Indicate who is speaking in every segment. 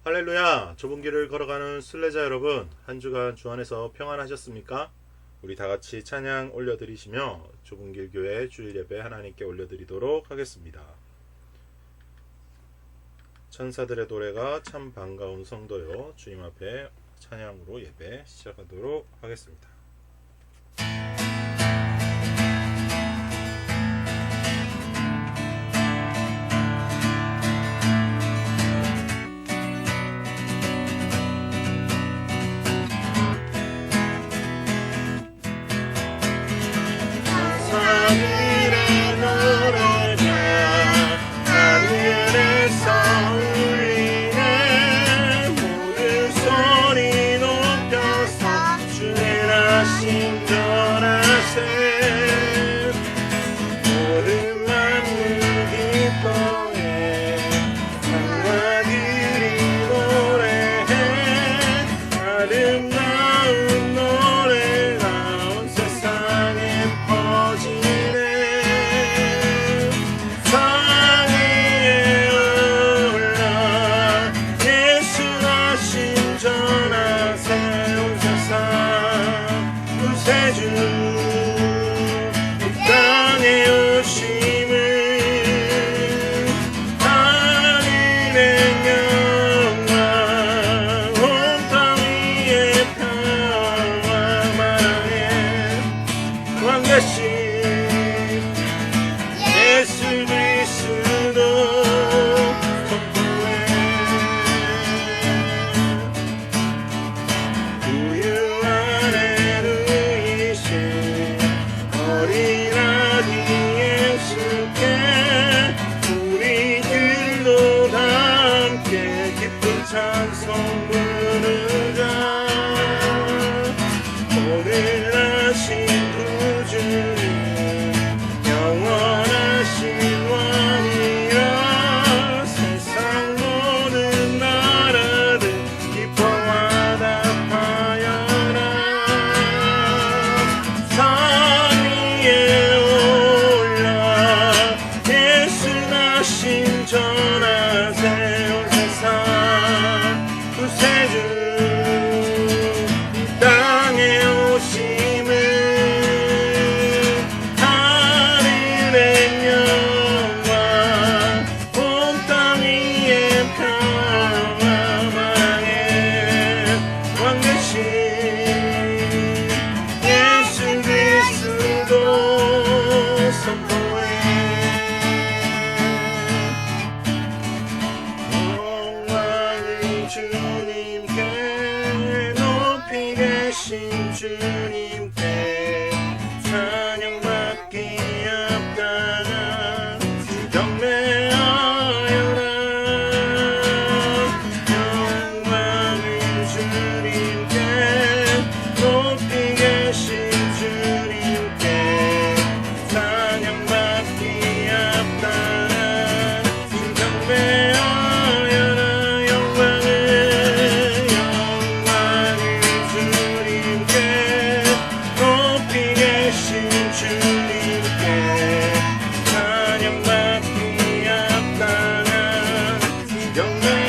Speaker 1: 할렐루야! 좁은 길을 걸어가는 순례자 여러분, 한 주간 주 안에서 평안하셨습니까? 우리 다 같이 찬양 올려드리시며 좁은 길 교회 주일 예배 하나님께 올려드리도록 하겠습니다. 천사들의 노래가 참 반가운 성도요, 주님 앞에 찬양으로 예배 시작하도록 하겠습니다.
Speaker 2: 주님께 찬양받기 합당한 경배하여라. 영광을 주님께 높이 계신 주님께 찬양받기 합당한 경배하여라. 영광을 주님께 높이 계신 주님께 찬양받기 합당한 경배하여라.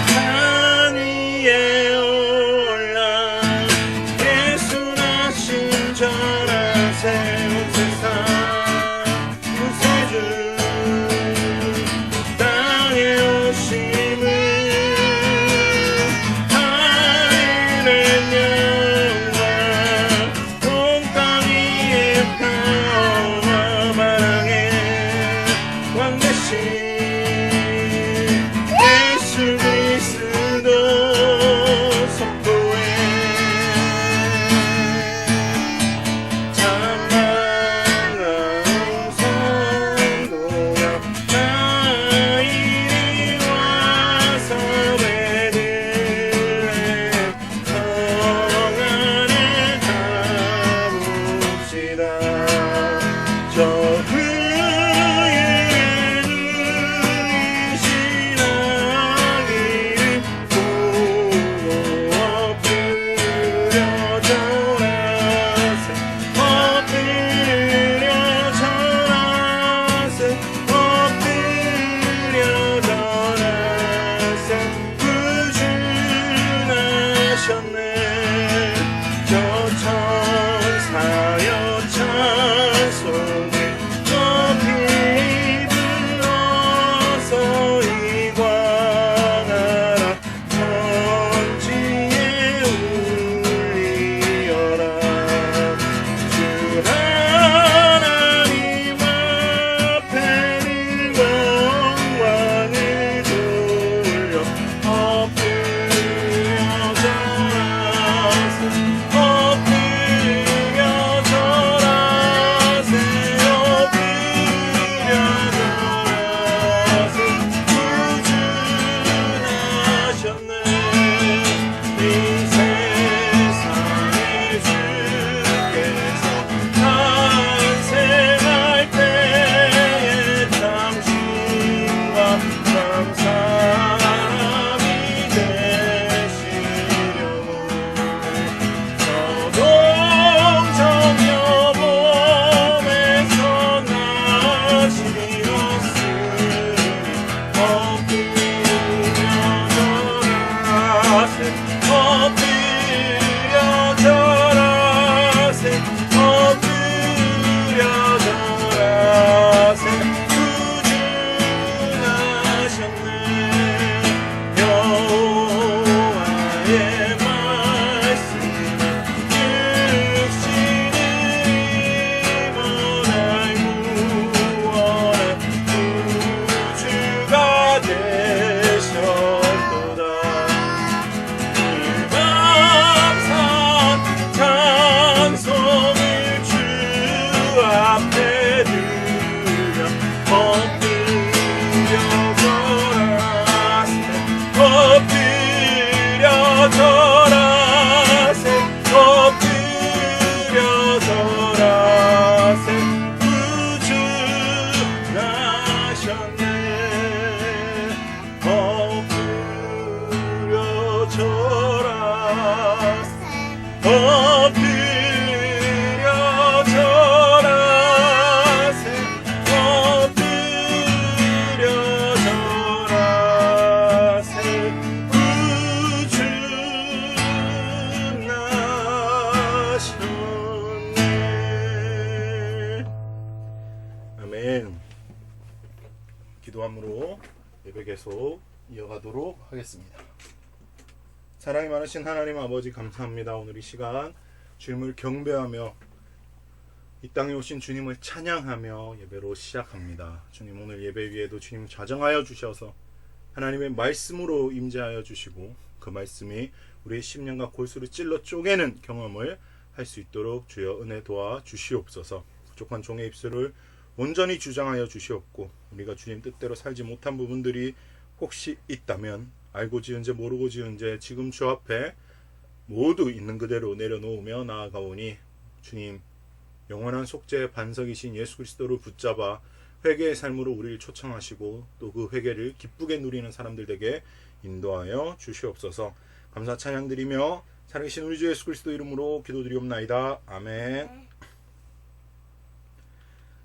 Speaker 2: 산 위에 올라 예수나신 전하 새로운 세상 구세주 땅에 오심을 예수 그리스도 선포해. 참 반가운 성도여 나 이리 와서 뵈들래. 성 안에 가봅시다. 저 그의 눈
Speaker 1: 기도함으로 예배 계속 이어가도록 하겠습니다. 사랑이 많으신 하나님 아버지 감사합니다. 오늘 이 시간 주님을 경배하며 이 땅에 오신 주님을 찬양하며 예배로 시작합니다. 주님 오늘 예배 위에도 주님 좌정하여 주셔서 하나님의 말씀으로 임재하여 주시고 그 말씀이 우리의 심령과 골수를 찔러 쪼개는 경험을 할 수 있도록 주여 은혜 도와 주시옵소서. 부족한 종의 입술을 온전히 주장하여 주시옵고 우리가 주님 뜻대로 살지 못한 부분들이 혹시 있다면 알고 지은 죄 모르고 지은 죄 지금 주 앞에 모두 있는 그대로 내려놓으며 나아가오니 주님 영원한 속죄의 반석이신 예수 그리스도를 붙잡아 회개의 삶으로 우리를 초청하시고 또 그 회개를 기쁘게 누리는 사람들 에게 인도하여 주시옵소서. 감사 찬양 드리며 살아계신 우리 주 예수 그리스도 이름으로 기도드리옵나이다. 아멘.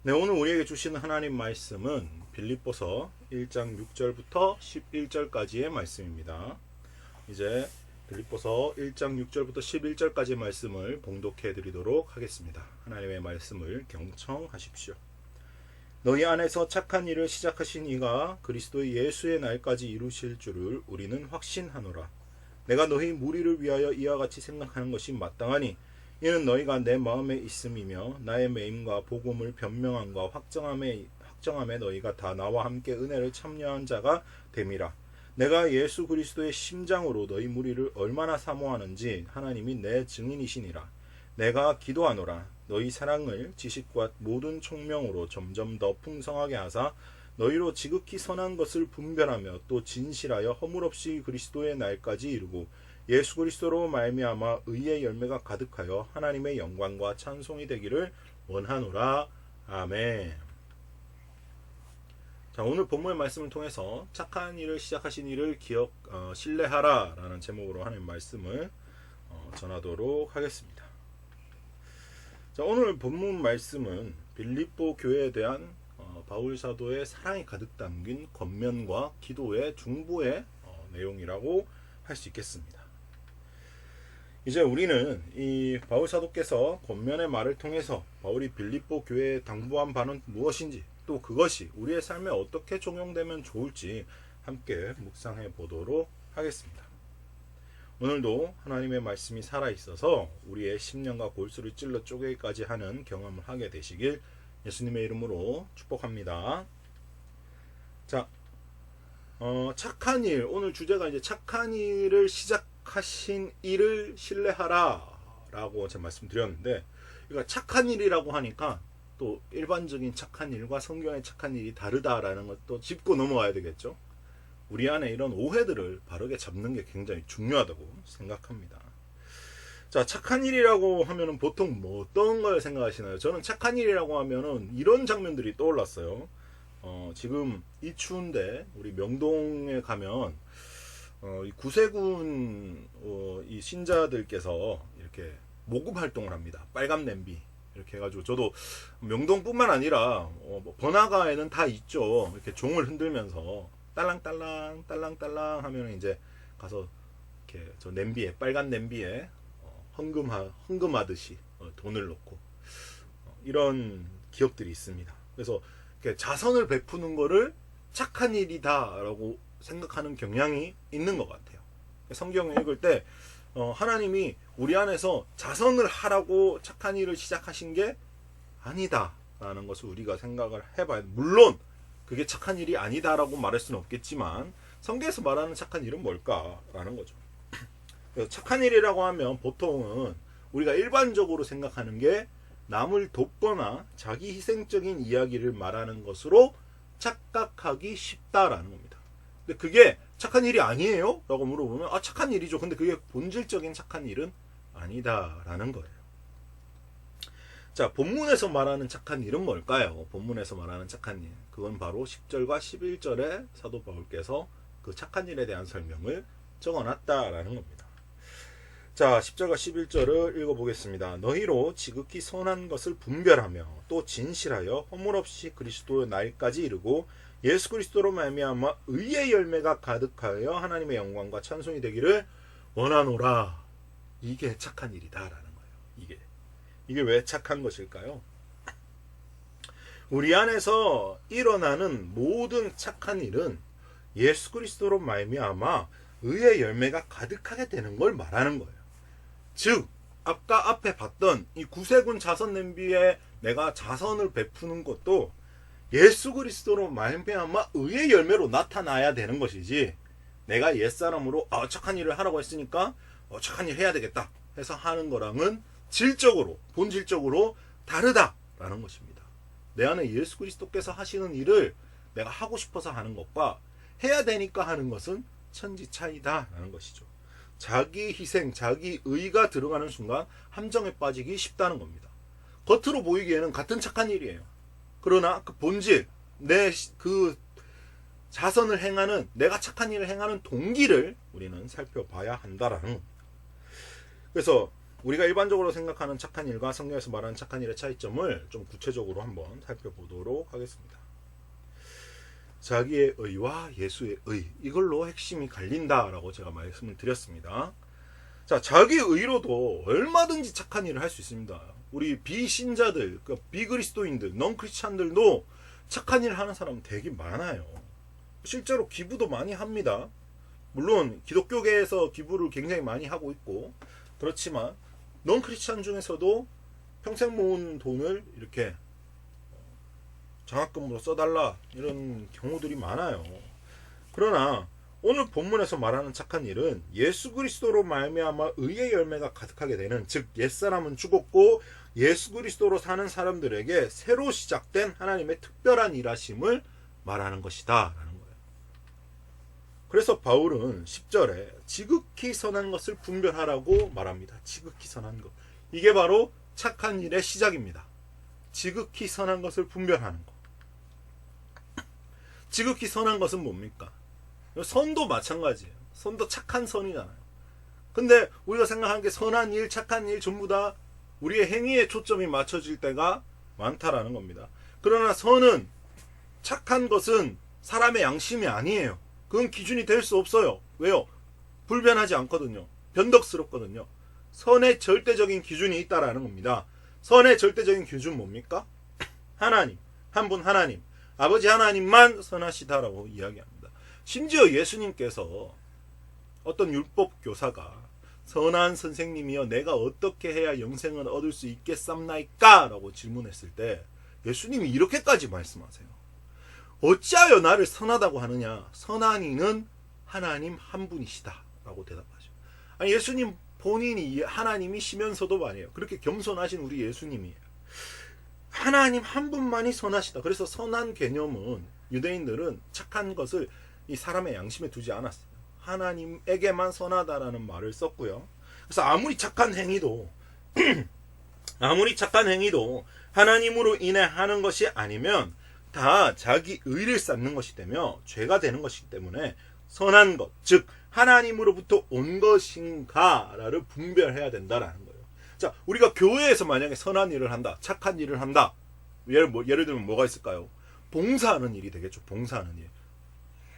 Speaker 1: 네, 오늘 우리에게 주시는 하나님 말씀은 빌립보서 1장 6절부터 11절까지의 말씀입니다. 이제 빌립보서 1장 6절부터 11절까지의 말씀을 봉독해 드리도록 하겠습니다. 하나님의 말씀을 경청하십시오. 너희 안에서 착한 일을 시작하신 이가 그리스도 예수의 날까지 이루실 줄을 우리는 확신하노라. 내가 너희 무리를 위하여 이와 같이 생각하는 것이 마땅하니 이는 너희가 내 마음에 있음이며 나의 매임과 복음을 변명함과 확정함에 너희가 다 나와 함께 은혜를 참여한 자가 됨이라. 내가 예수 그리스도의 심장으로 너희 무리를 얼마나 사모하는지 하나님이 내 증인이시니라. 내가 기도하노라. 너희 사랑을 지식과 모든 총명으로 점점 더 풍성하게 하사 너희로 지극히 선한 것을 분별하며 또 진실하여 허물없이 그리스도의 날까지 이루고 예수 그리스도로 말미암아 의의 열매가 가득하여 하나님의 영광과 찬송이 되기를 원하노라. 아멘. 자, 오늘 본문의 말씀을 통해서 착한 일을 시작하신 이를 신뢰하라 라는 제목으로 하는 말씀을 전하도록 하겠습니다. 자, 오늘 본문 말씀은 빌립보 교회에 대한 바울 사도의 사랑이 가득 담긴 권면과 기도의 중보의 내용이라고 할 수 있겠습니다. 이제 우리는 이 바울 사도께서 권면의 말을 통해서 바울이 빌립보 교회에 당부한 바는 무엇인지 또 그것이 우리의 삶에 어떻게 적용되면 좋을지 함께 묵상해 보도록 하겠습니다. 오늘도 하나님의 말씀이 살아있어서 우리의 심령과 골수를 찔러 쪼개기까지 하는 경험을 하게 되시길 예수님의 이름으로 축복합니다. 자, 착한 일, 오늘 주제가 이제 착한 일을 시작하신 이를 신뢰하라 라고 제가 말씀드렸는데, 그러니까 착한 일이라고 하니까 또 일반적인 착한 일과 성경의 착한 일이 다르다라는 것도 짚고 넘어가야 되겠죠. 우리 안에 이런 오해들을 바르게 잡는 게 굉장히 중요하다고 생각합니다. 자, 착한 일이라고 하면은 보통 뭐 어떤 걸 생각하시나요? 저는 착한 일이라고 하면은 이런 장면들이 떠올랐어요. 지금 이 추운데 우리 명동에 가면 이 구세군 이 신자들께서 이렇게 모금 활동을 합니다. 빨간 냄비 이렇게 해가지고 저도 명동뿐만 아니라 뭐 번화가에는 다 있죠. 이렇게 종을 흔들면서 딸랑딸랑 딸랑딸랑 하면 이제 가서 이렇게 저 냄비에 빨간 냄비에 헌금하듯이 돈을 넣고 이런 기업들이 있습니다. 그래서 이렇게 자선을 베푸는 거를 착한 일이다라고 생각하는 경향이 있는 것 같아요. 성경을 읽을 때 하나님이 우리 안에서 자선을 하라고 착한 일을 시작하신 게 아니다라는 것을 우리가 생각을 해봐야 돼요. 물론 그게 착한 일이 아니다라고 말할 수는 없겠지만 성경에서 말하는 착한 일은 뭘까라는 거죠. 착한 일이라고 하면 보통은 우리가 일반적으로 생각하는 게 남을 돕거나 자기 희생적인 이야기를 말하는 것으로 착각하기 쉽다라는 겁니다. 근데 그게 착한 일이 아니에요? 라고 물어보면 착한 일이죠. 근데 그게 본질적인 착한 일은 아니다라는 거예요. 자, 본문에서 말하는 착한 일은 뭘까요? 본문에서 말하는 착한 일, 그건 바로 10절과 11절에 사도 바울께서 그 착한 일에 대한 설명을 적어놨다라는 겁니다. 자, 10절과 11절을 읽어보겠습니다. 너희로 지극히 선한 것을 분별하며 또 진실하여 허물없이 그리스도의 날까지 이르고 예수 그리스도로 말미암아 의의 열매가 가득하여 하나님의 영광과 찬송이 되기를 원하노라. 이게 착한 일이다라는 거예요. 이게 왜 착한 것일까요? 우리 안에서 일어나는 모든 착한 일은 예수 그리스도로 말미암아 의의 열매가 가득하게 되는 걸 말하는 거예요. 즉 아까 앞에 봤던 이 구세군 자선 냄비에 내가 자선을 베푸는 것도 예수 그리스도로 말미암아 의의 열매로 나타나야 되는 것이지, 내가 옛사람으로 착한 일을 하라고 했으니까 착한 일 해야 되겠다 해서 하는 거랑은 질적으로 본질적으로 다르다라는 것입니다. 내 안에 예수 그리스도께서 하시는 일을 내가 하고 싶어서 하는 것과 해야 되니까 하는 것은 천지 차이다라는 것이죠. 자기 희생, 자기 의가 들어가는 순간 함정에 빠지기 쉽다는 겁니다. 겉으로 보이기에는 같은 착한 일이에요. 그러나 그 본질, 내 그 자선을 행하는, 내가 착한 일을 행하는 동기를 우리는 살펴봐야 한다라는 겁니다. 그래서 우리가 일반적으로 생각하는 착한 일과 성경에서 말하는 착한 일의 차이점을 좀 구체적으로 한번 살펴보도록 하겠습니다. 자기의 의와 예수의 의, 이걸로 핵심이 갈린다라고 제가 말씀을 드렸습니다. 자, 자기 의로도 얼마든지 착한 일을 할 수 있습니다. 우리 비신자들, 비그리스도인들, 넌크리스찬들도 착한 일을 하는 사람 되게 많아요. 실제로 기부도 많이 합니다. 물론 기독교계에서 기부를 굉장히 많이 하고 있고 그렇지만 넌크리스찬 중에서도 평생 모은 돈을 이렇게 장학금으로 써달라 이런 경우들이 많아요. 그러나 오늘 본문에서 말하는 착한 일은 예수 그리스도로 말미암아 의의 열매가 가득하게 되는, 즉 옛사람은 죽었고 예수 그리스도로 사는 사람들에게 새로 시작된 하나님의 특별한 일하심을 말하는 것이다 라는 거예요. 그래서 바울은 10절에 지극히 선한 것을 분별하라고 말합니다. 지극히 선한 것, 이게 바로 착한 일의 시작입니다. 지극히 선한 것을 분별하는 것. 지극히 선한 것은 뭡니까? 선도 마찬가지예요. 선도 착한 선이잖아요. 근데 우리가 생각하는 게 선한 일, 착한 일 전부 다 우리의 행위에 초점이 맞춰질 때가 많다라는 겁니다. 그러나 선은, 착한 것은 사람의 양심이 아니에요. 그건 기준이 될 수 없어요. 왜요? 불변하지 않거든요. 변덕스럽거든요. 선의 절대적인 기준이 있다라는 겁니다. 선의 절대적인 기준 뭡니까? 하나님, 한 분 하나님, 아버지 하나님만 선하시다라고 이야기합니다. 심지어 예수님께서 어떤 율법 교사가 선한 선생님이여 내가 어떻게 해야 영생을 얻을 수 있겠삼나이까? 라고 질문했을 때 예수님이 이렇게까지 말씀하세요. 어찌하여 나를 선하다고 하느냐? 선한 이는 하나님 한 분이시다 라고 대답하죠. 아니, 예수님 본인이 하나님이시면서도 말이에요. 그렇게 겸손하신 우리 예수님이에요. 하나님 한 분만이 선하시다. 그래서 선한 개념은 유대인들은 착한 것을 이 사람의 양심에 두지 않았어요. 하나님에게만 선하다라는 말을 썼고요. 그래서 아무리 착한 행위도 하나님으로 인해 하는 것이 아니면 다 자기 의를 쌓는 것이 되며 죄가 되는 것이기 때문에 선한 것, 즉 하나님으로부터 온 것인가를 분별해야 된다라는 거예요. 자, 우리가 교회에서 만약에 선한 일을 한다, 착한 일을 한다. 예를 들면 뭐가 있을까요? 봉사하는 일이 되겠죠. 봉사하는 일.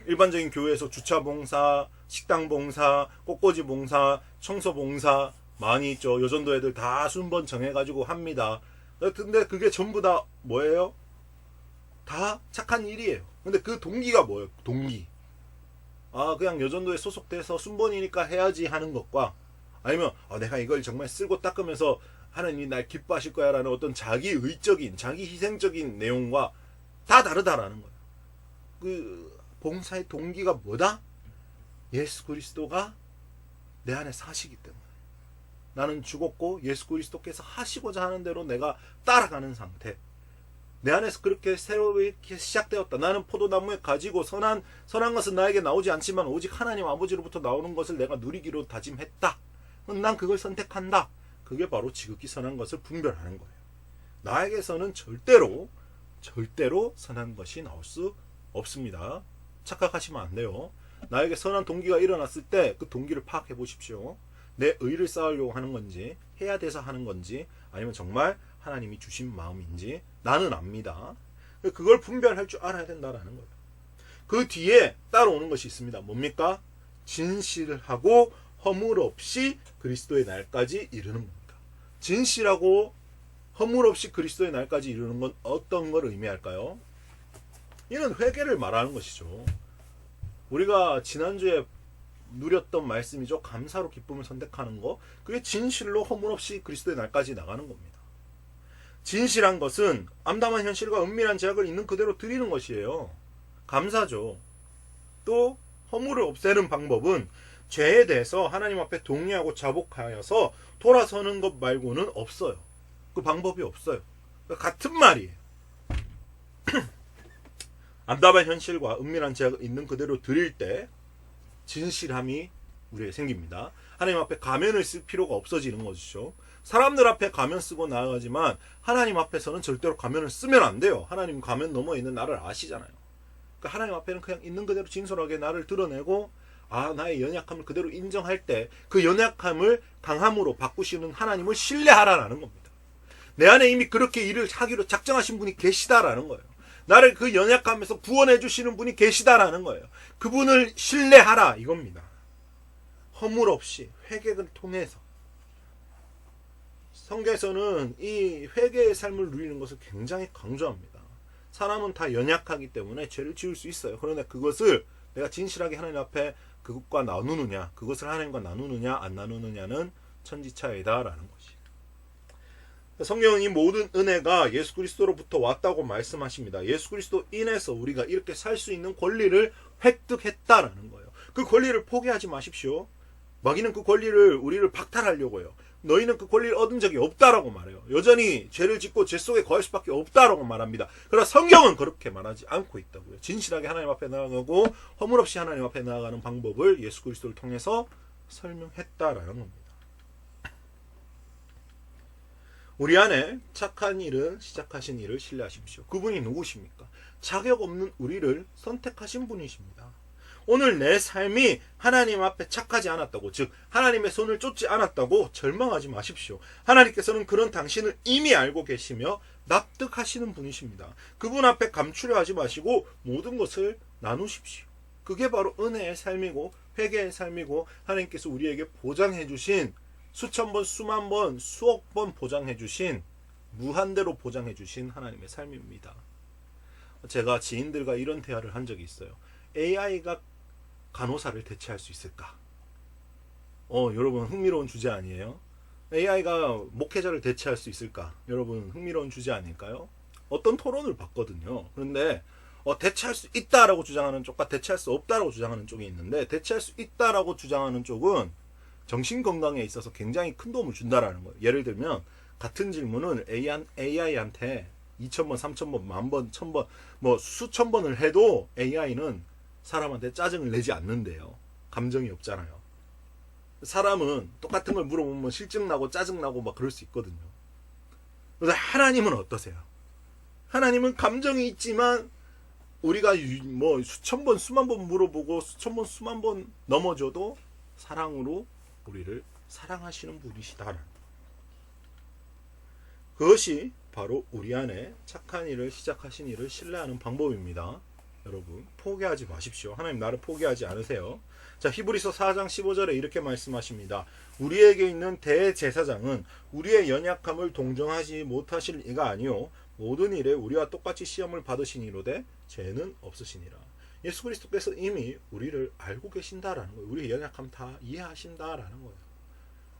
Speaker 1: 일반적인 교회에서 주차 봉사, 식당 봉사, 꽃꽂이 봉사, 청소 봉사 많이 있죠. 요전도 애들 다 순번 정해가지고 합니다. 근데 그게 전부 다 뭐예요? 다 착한 일이에요. 근데 그 동기가 뭐예요? 동기. 그냥 여전도에 소속돼서 순번이니까 해야지 하는 것과, 아니면 내가 이걸 정말 쓸고 닦으면서 하나님이 날 기뻐하실 거야 라는 어떤 자기 의적인, 자기 희생적인 내용과 다 다르다라는 거예요. 그 봉사의 동기가 뭐다? 예수 그리스도가 내 안에 사시기 때문에 나는 죽었고 예수 그리스도께서 하시고자 하는 대로 내가 따라가는 상태. 내 안에서 그렇게 새롭게 시작되었다. 나는 포도나무에 가지고 선한 것은 나에게 나오지 않지만 오직 하나님 아버지로부터 나오는 것을 내가 누리기로 다짐했다. 난 그걸 선택한다. 그게 바로 지극히 선한 것을 분별하는 거예요. 나에게서는 절대로 선한 것이 나올 수 없습니다. 착각하시면 안 돼요. 나에게 선한 동기가 일어났을 때 그 동기를 파악해 보십시오. 내 의를 쌓으려고 하는 건지, 해야 돼서 하는 건지, 아니면 정말 하나님이 주신 마음인지 나는 압니다. 그걸 분별할 줄 알아야 된다라는 거예요. 그 뒤에 따라오는 것이 있습니다. 뭡니까? 진실하고 허물 없이 그리스도의 날까지 이르는 겁니다. 진실하고 허물 없이 그리스도의 날까지 이르는 건 어떤 걸 의미할까요? 이는 회개를 말하는 것이죠. 우리가 지난주에 누렸던 말씀이죠. 감사로 기쁨을 선택하는 거. 그게 진실로 허물 없이 그리스도의 날까지 나가는 겁니다. 진실한 것은 암담한 현실과 은밀한 제약을 있는 그대로 드리는 것이에요. 감사죠. 또 허물을 없애는 방법은 죄에 대해서 하나님 앞에 동의하고 자복하여서 돌아서는 것 말고는 없어요. 그 방법이 없어요. 같은 말이에요. 암담한 현실과 은밀한 제약을 있는 그대로 드릴 때 진실함이 우리에게 생깁니다. 하나님 앞에 가면을 쓸 필요가 없어지는 것이죠. 사람들 앞에 가면 쓰고 나아가지만 하나님 앞에서는 절대로 가면을 쓰면 안 돼요. 하나님 가면 너머 있는 나를 아시잖아요. 그러니까 하나님 앞에는 그냥 있는 그대로 진솔하게 나를 드러내고 나의 연약함을 그대로 인정할 때 그 연약함을 강함으로 바꾸시는 하나님을 신뢰하라라는 겁니다. 내 안에 이미 그렇게 일을 하기로 작정하신 분이 계시다라는 거예요. 나를 그 연약함에서 구원해 주시는 분이 계시다라는 거예요. 그분을 신뢰하라 이겁니다. 허물 없이 회개를 통해서. 성경에서는 이 회개의 삶을 누리는 것을 굉장히 강조합니다. 사람은 다 연약하기 때문에 죄를 지을 수 있어요. 그런데 그것을 내가 진실하게 하나님 앞에 그것과 나누느냐, 그것을 하나님과 나누느냐 안 나누느냐는 천지차이다라는 것이. 성경은 이 모든 은혜가 예수 그리스도로부터 왔다고 말씀하십니다. 예수 그리스도 인해서 우리가 이렇게 살 수 있는 권리를 획득했다라는 거예요. 그 권리를 포기하지 마십시오. 마귀는 그 권리를 우리를 박탈하려고 해요. 너희는 그 권리를 얻은 적이 없다라고 말해요. 여전히 죄를 짓고 죄 속에 거할 수밖에 없다라고 말합니다. 그러나 성경은 그렇게 말하지 않고 있다고요. 진실하게 하나님 앞에 나아가고 허물 없이 하나님 앞에 나아가는 방법을 예수 그리스도를 통해서 설명했다라는 겁니다. 우리 안에 착한 일은 시작하신 일을 신뢰하십시오. 그분이 누구십니까? 자격 없는 우리를 선택하신 분이십니다. 오늘 내 삶이 하나님 앞에 착하지 않았다고, 즉 하나님의 손을 쫓지 않았다고 절망하지 마십시오. 하나님께서는 그런 당신을 이미 알고 계시며 납득하시는 분이십니다. 그분 앞에 감추려 하지 마시고 모든 것을 나누십시오. 그게 바로 은혜의 삶이고 회개의 삶이고 하나님께서 우리에게 보장해 주신, 수천 번, 수만 번, 수억 번 보장해 주신, 무한대로 보장해 주신 하나님의 삶입니다. 제가 지인들과 이런 대화를 한 적이 있어요. AI가 간호사를 대체할 수 있을까? 여러분 흥미로운 주제 아니에요? AI가 목회자를 대체할 수 있을까? 여러분 흥미로운 주제 아닐까요? 어떤 토론을 봤거든요. 그런데 대체할 수 있다라고 주장하는 쪽과 대체할 수 없다라고 주장하는 쪽이 있는데, 대체할 수 있다라고 주장하는 쪽은 정신건강에 있어서 굉장히 큰 도움을 준다라는 거예요. 예를 들면 같은 질문을 AI한테 2,000번, 3,000번, 10,000번, 1,000번, 뭐 수천 번을 해도 AI는 사람한테 짜증을 내지 않는데요. 감정이 없잖아요. 사람은 똑같은 걸 물어보면 실증나고 짜증나고 막 그럴 수 있거든요. 그래서 하나님은 어떠세요? 하나님은 감정이 있지만 우리가 뭐 수천 번, 수만 번 물어보고 수천 번, 수만 번 넘어져도 사랑으로 우리를 사랑하시는 분이시다. 그것이 바로 우리 안에 착한 일을 시작하신 일을 신뢰하는 방법입니다. 여러분 포기하지 마십시오. 하나님 나를 포기하지 않으세요. 자, 히브리서 4장 15절에 이렇게 말씀하십니다. 우리에게 있는 대제사장은 우리의 연약함을 동정하지 못하실 이가 아니요 모든 일에 우리와 똑같이 시험을 받으시니로되 죄는 없으시니라. 예수 그리스도께서 이미 우리를 알고 계신다라는 거예요. 우리의 연약함 다 이해하신다라는 거예요.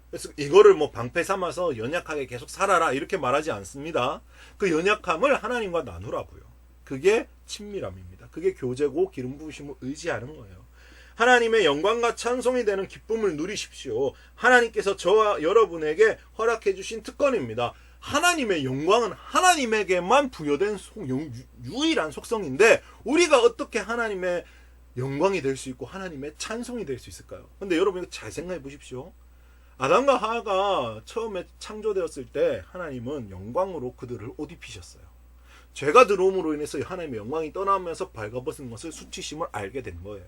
Speaker 1: 그래서 이거를 뭐 방패 삼아서 연약하게 계속 살아라 이렇게 말하지 않습니다. 그 연약함을 하나님과 나누라고요. 그게 친밀함입니다. 그게 교제고 기름 부으심을 의지하는 거예요. 하나님의 영광과 찬송이 되는 기쁨을 누리십시오. 하나님께서 저와 여러분에게 허락해 주신 특권입니다. 하나님의 영광은 하나님에게만 부여된 유일한 속성인데 우리가 어떻게 하나님의 영광이 될 수 있고 하나님의 찬송이 될 수 있을까요? 근데 여러분 이거 잘 생각해 보십시오. 아담과 하와가 처음에 창조되었을 때 하나님은 영광으로 그들을 옷 입히셨어요. 죄가 들어옴으로 인해서 하나님의 영광이 떠나면서 발가벗은 것을 수치심을 알게 된 거예요.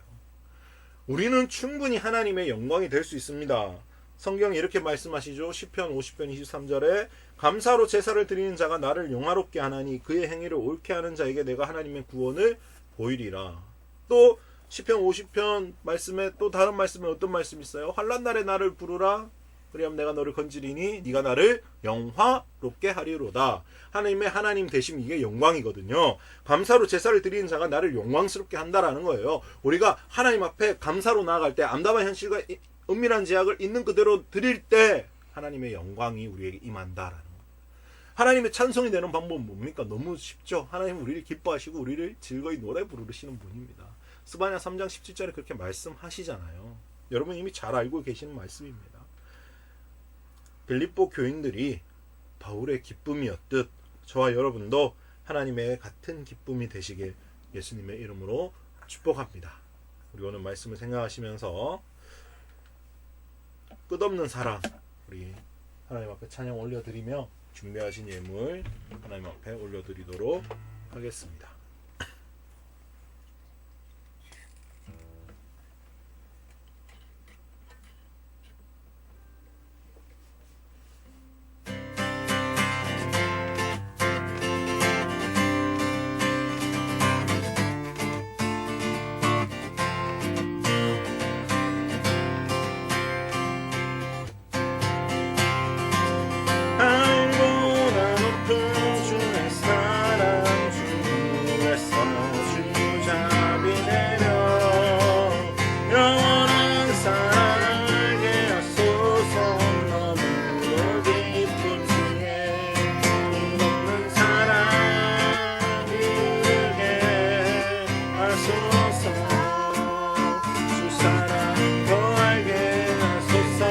Speaker 1: 우리는 충분히 하나님의 영광이 될 수 있습니다. 성경이 이렇게 말씀하시죠. 시편 50편 23절에 감사로 제사를 드리는 자가 나를 영화롭게 하나니 그의 행위를 옳게 하는 자에게 내가 하나님의 구원을 보이리라. 또 시편 50편 말씀에 또 다른 말씀에 어떤 말씀이 있어요? 환난 날에 나를 부르라 그리하면 내가 너를 건지리니 네가 나를 영화롭게 하리로다. 하나님 되심, 이게 영광이거든요. 감사로 제사를 드리는 자가 나를 영광스럽게 한다라는 거예요. 우리가 하나님 앞에 감사로 나아갈 때, 암담한 현실과 은밀한 제약을 있는 그대로 드릴 때 하나님의 영광이 우리에게 임한다라는 거예요. 하나님의 찬송이 되는 방법은 뭡니까? 너무 쉽죠. 하나님은 우리를 기뻐하시고 우리를 즐거이 노래 부르시는 분입니다. 스바냐 3장 17절에 그렇게 말씀하시잖아요. 여러분 이미 잘 알고 계시는 말씀입니다. 빌립보 교인들이 바울의 기쁨이었듯 저와 여러분도 하나님의 같은 기쁨이 되시길 예수님의 이름으로 축복합니다. 우리 오늘 말씀을 생각하시면서 끝없는 사랑, 우리 하나님 앞에 찬양 올려드리며 준비하신 예물 하나님 앞에 올려드리도록 하겠습니다.
Speaker 2: 하늘보다 높은 주의 사랑, 주에서 주잡이 내려 영원한 사랑 알게 하소서. 너무도 깊은 주의 힘없는 사랑 이르게 하소서. 주 사랑 더 알게 하소서.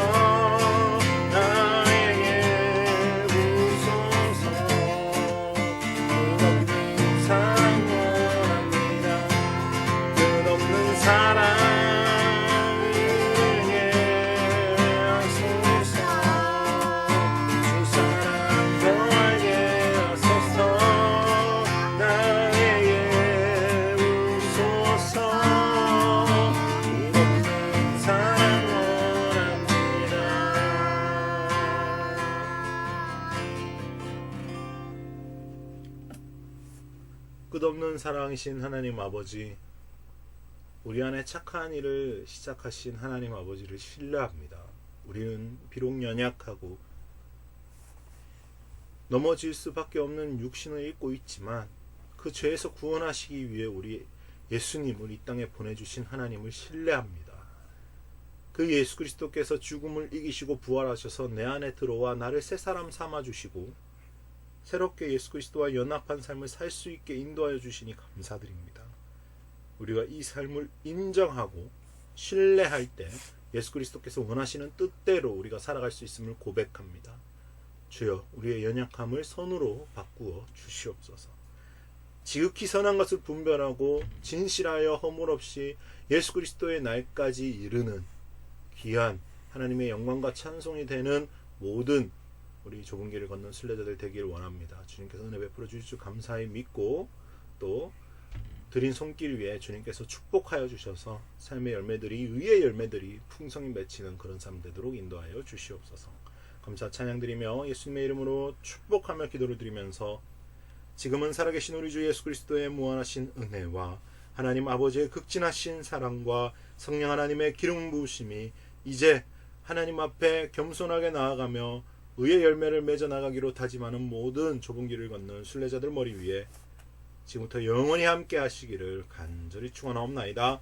Speaker 1: 끝없는 사랑이신 하나님 아버지, 우리 안에 착한 일을 시작하신 하나님 아버지를 신뢰합니다. 우리는 비록 연약하고 넘어질 수밖에 없는 육신을 입고 있지만 그 죄에서 구원하시기 위해 우리 예수님을 이 땅에 보내주신 하나님을 신뢰합니다. 그 예수 그리스도께서 죽음을 이기시고 부활하셔서 내 안에 들어와 나를 새 사람 삼아주시고 새롭게 예수 그리스도와 연합한 삶을 살 수 있게 인도하여 주시니 감사드립니다. 우리가 이 삶을 인정하고 신뢰할 때 예수 그리스도께서 원하시는 뜻대로 우리가 살아갈 수 있음을 고백합니다. 주여, 우리의 연약함을 선으로 바꾸어 주시옵소서. 지극히 선한 것을 분별하고 진실하여 허물 없이 예수 그리스도의 날까지 이르는 귀한 하나님의 영광과 찬송이 되는 모든 우리 좁은 길을 걷는 순례자들 되기를 원합니다. 주님께서 은혜 베풀어 주실 줄 감사히 믿고 또 드린 손길 위에 주님께서 축복하여 주셔서 삶의 열매들이, 의의 열매들이 풍성히 맺히는 그런 삶 되도록 인도하여 주시옵소서. 감사 찬양드리며 예수님의 이름으로 축복하며 기도를 드리면서 지금은 살아계신 우리 주 예수 그리스도의 무한하신 은혜와 하나님 아버지의 극진하신 사랑과 성령 하나님의 기름 부으심이 이제 하나님 앞에 겸손하게 나아가며 의의 열매를 맺어 나가기로 다짐하는 모든 좁은 길을 걷는 순례자들 머리 위에 지금부터 영원히 함께 하시기를 간절히 축원하옵나이다.